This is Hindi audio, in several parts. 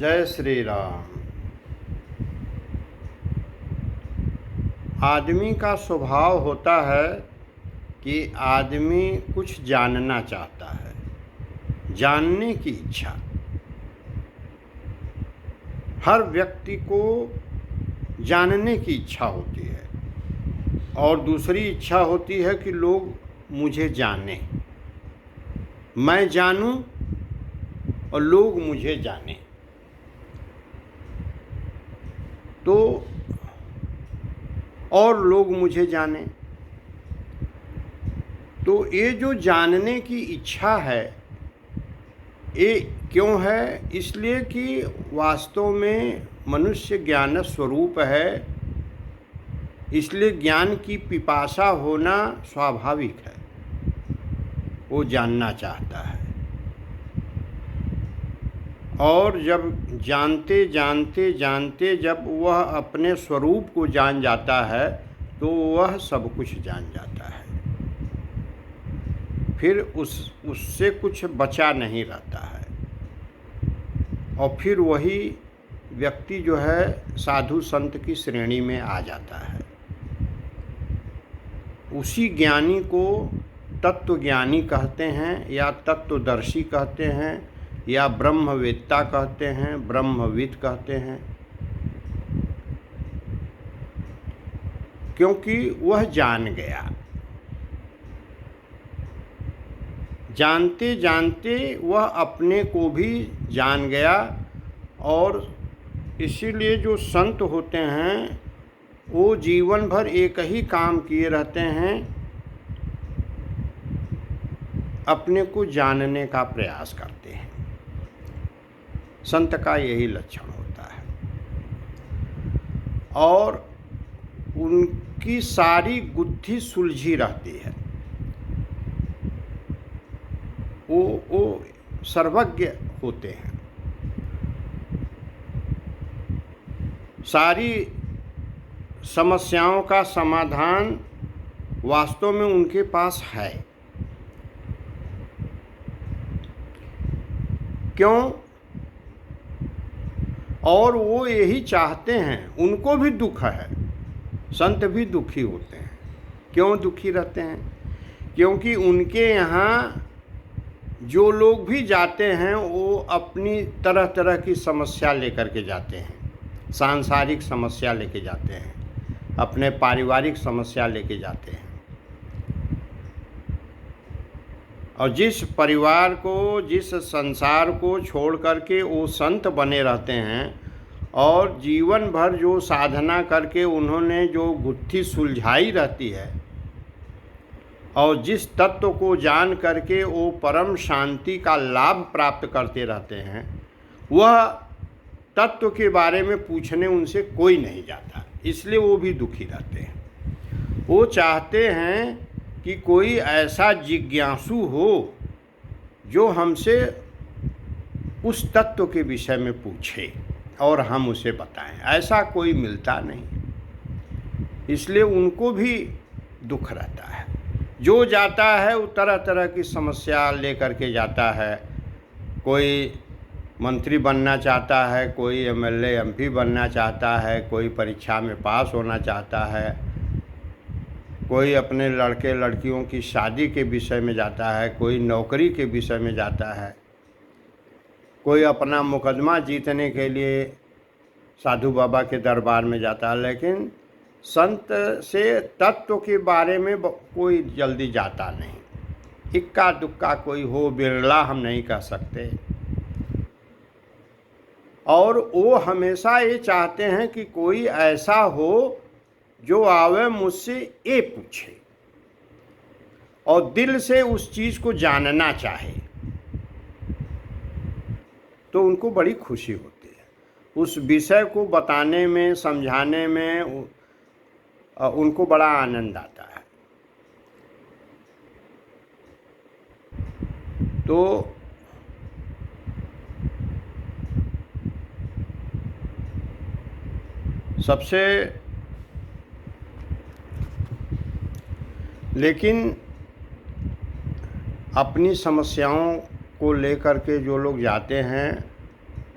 जय श्री राम। आदमी का स्वभाव होता है कि आदमी कुछ जानना चाहता है, जानने की इच्छा। हर व्यक्ति को जानने की इच्छा होती है और दूसरी इच्छा होती है कि लोग मुझे जानें, मैं जानूं और लोग मुझे जानें। तो और लोग मुझे जानें, तो ये जो जानने की इच्छा है ये क्यों है? इसलिए कि वास्तव में मनुष्य ज्ञान स्वरूप है, इसलिए ज्ञान की पिपासा होना स्वाभाविक है। वो जानना चाहता है और जब जानते जानते जानते जब वह अपने स्वरूप को जान जाता है तो वह सब कुछ जान जाता है। फिर उससे कुछ बचा नहीं रहता है और फिर वही व्यक्ति जो है साधु संत की श्रेणी में आ जाता है। उसी ज्ञानी को तत्वज्ञानी कहते हैं या तत्वदर्शी कहते हैं या ब्रह्मवेत्ता कहते हैं, ब्रह्मविद कहते हैं, क्योंकि वह जान गया। जानते जानते वह अपने को भी जान गया और इसीलिए जो संत होते हैं वो जीवन भर एक ही काम किए रहते हैं, अपने को जानने का प्रयास करते हैं। संत का यही लक्षण होता है और उनकी सारी गुत्थी सुलझी रहती है। वो सर्वज्ञ होते हैं, सारी समस्याओं का समाधान वास्तव में उनके पास है। क्यों? और वो यही चाहते हैं। उनको भी दुख है, संत भी दुखी होते हैं। क्यों दुखी रहते हैं? क्योंकि उनके यहाँ जो लोग भी जाते हैं वो अपनी तरह तरह की समस्या लेकर के जाते हैं। सांसारिक समस्या लेके जाते हैं, अपने पारिवारिक समस्या लेके जाते हैं। और जिस परिवार को, जिस संसार को छोड़ करके वो संत बने रहते हैं और जीवन भर जो साधना करके उन्होंने जो गुत्थी सुलझाई रहती है और जिस तत्व को जान करके वो परम शांति का लाभ प्राप्त करते रहते हैं, वह तत्व के बारे में पूछने उनसे कोई नहीं जाता। इसलिए वो भी दुखी रहते हैं। वो चाहते हैं कि कोई ऐसा जिज्ञासु हो जो हमसे उस तत्व के विषय में पूछे और हम उसे बताएं। ऐसा कोई मिलता नहीं, इसलिए उनको भी दुख रहता है। जो जाता है वो तरह तरह की समस्या लेकर के जाता है। कोई मंत्री बनना चाहता है, कोई एमएलए एमपी बनना चाहता है, कोई परीक्षा में पास होना चाहता है, कोई अपने लड़के लड़कियों की शादी के विषय में जाता है, कोई नौकरी के विषय में जाता है, कोई अपना मुकदमा जीतने के लिए साधु बाबा के दरबार में जाता है। लेकिन संत से तत्व के बारे में कोई जल्दी जाता नहीं। इक्का दुक्का कोई हो, बिरला हम नहीं कह सकते। और वो हमेशा ये चाहते हैं कि कोई ऐसा हो जो आवे मुझसे ये पूछे और दिल से उस चीज़ को जानना चाहे, तो उनको बड़ी खुशी होती है। उस विषय को बताने में, समझाने में उनको बड़ा आनंद आता है। तो सबसे लेकिन अपनी समस्याओं को लेकर के जो लोग जाते हैं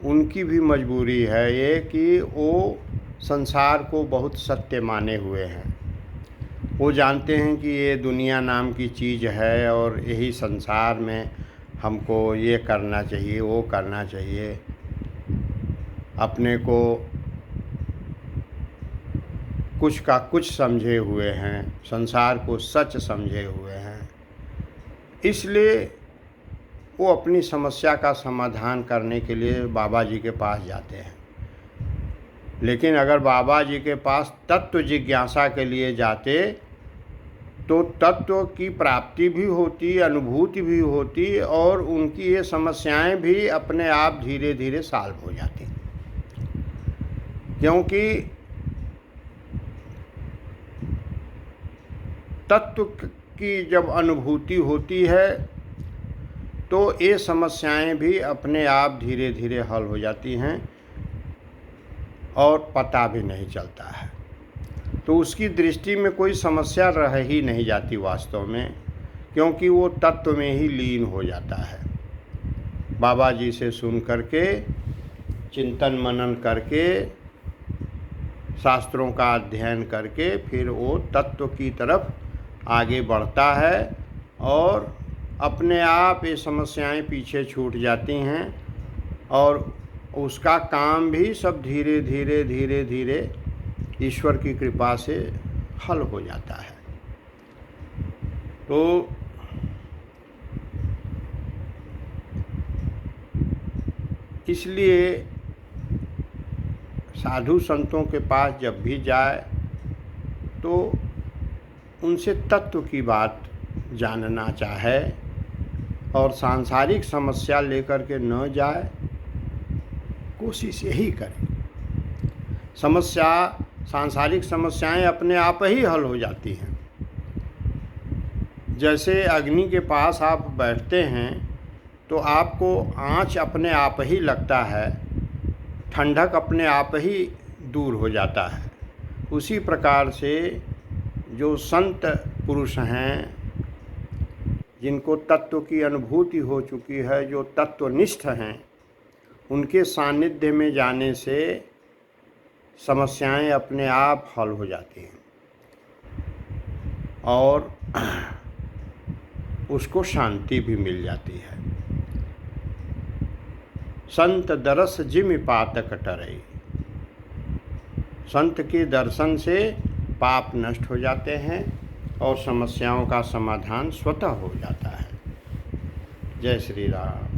उनकी भी मजबूरी है ये कि वो संसार को बहुत सत्य माने हुए हैं। वो जानते हैं कि ये दुनिया नाम की चीज़ है और यही संसार में हमको ये करना चाहिए, वो करना चाहिए। अपने को कुछ का कुछ समझे हुए हैं, संसार को सच समझे हुए हैं। इसलिए वो अपनी समस्या का समाधान करने के लिए बाबा जी के पास जाते हैं। लेकिन अगर बाबा जी के पास तत्व जिज्ञासा के लिए जाते तो तत्व की प्राप्ति भी होती, अनुभूति भी होती और उनकी ये समस्याएं भी अपने आप धीरे धीरे सॉल्व हो जाती। क्योंकि तत्व की जब अनुभूति होती है तो ये समस्याएं भी अपने आप धीरे धीरे हल हो जाती हैं और पता भी नहीं चलता है। तो उसकी दृष्टि में कोई समस्या रह ही नहीं जाती वास्तव में, क्योंकि वो तत्व में ही लीन हो जाता है। बाबा जी से सुन करके, चिंतन मनन करके, शास्त्रों का अध्ययन करके फिर वो तत्व की तरफ आगे बढ़ता है और अपने आप ये समस्याएं पीछे छूट जाती हैं और उसका काम भी सब धीरे धीरे धीरे धीरे ईश्वर की कृपा से हल हो जाता है। तो इसलिए साधु संतों के पास जब भी जाए तो उनसे तत्व की बात जानना चाहे और सांसारिक समस्या लेकर के न जाए, कोशिश यही करें। सांसारिक समस्याएं अपने आप ही हल हो जाती हैं। जैसे अग्नि के पास आप बैठते हैं तो आपको आँच अपने आप ही लगता है, ठंडक अपने आप ही दूर हो जाता है। उसी प्रकार से जो संत पुरुष हैं, जिनको तत्व की अनुभूति हो चुकी है, जो तत्वनिष्ठ हैं, उनके सानिध्य में जाने से समस्याएं अपने आप हल हो जाती हैं और उसको शांति भी मिल जाती है। संत दरस जिमि पातक टरई, संत के दर्शन से पाप नष्ट हो जाते हैं और समस्याओं का समाधान स्वतः हो जाता है। जय श्री राम।